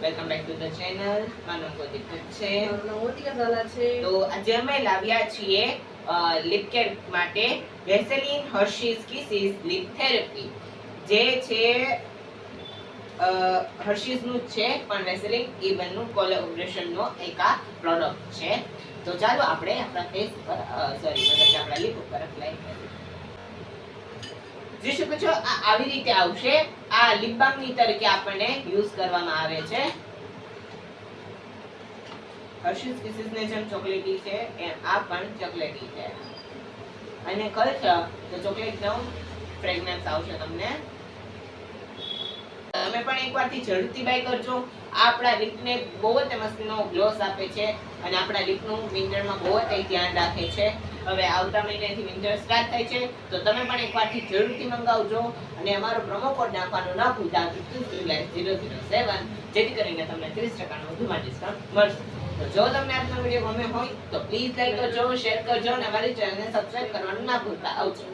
Welcome back to the channel. મારું નામ કૌતિક છે. મોતિકા ઝાલા છે. તો આજે અમે લાવ્યા છીએ લિપ કેર માટે વેસેલિન હર્શીઝ કિસીસ લિપ થેરેપી, જે છે હર્શીઝ નું છે પણ વેસેલિન ઇવન નું કોલેબોરેશન નો એક આ પ્રોડક્ટ છે. તો ચાલો આપણે આપણા ફેસ ઉપર આપણા લિપ ઉપર એપ્લાય કરીએ. જોઈ શકો છો આ આવી રીતે આવશે. આ લિપ બામ ની તરીકે આપણને યુઝ કરવામાં આવે છે. હર્શીઝ કિસીસ ને જેમ ચોકલેટી છે એમ આ પણ ચોકલેટી છે, અને ખરશો તો ચોકલેટ નો ફ્રેગ્રન્સ આવશે તમને. તમે પણ એકવારથી જરૂરથી બાય કરજો. આપણા લિપને બહુ જ મસ્તીનો ગ્લોસ આપે છે અને આપણા લિપનું વિન્ટરમાં બહુ જ ધ્યાન રાખે છે. હવે આવતા મહિનાથી વિન્ટર સ્ટાર્ટ થાય છે, તો તમે પણ એકવારથી જરૂરથી મંગાવજો અને અમારો પ્રોમો કોડ નાખવાનું ના ભૂલતા 007, જેથી કરીને તમને 30% નો વધુમાં ડિસ્કાઉન્ટ મળશે. તો જો તમને આજનો વિડિયો ગમ્યો હોય તો પ્લીઝ લાઈક કરજો, શેર કરજો અને અમારી ચેનલને સબસ્ક્રાઇબ કરવાનું ના ભૂલતા. આવજો.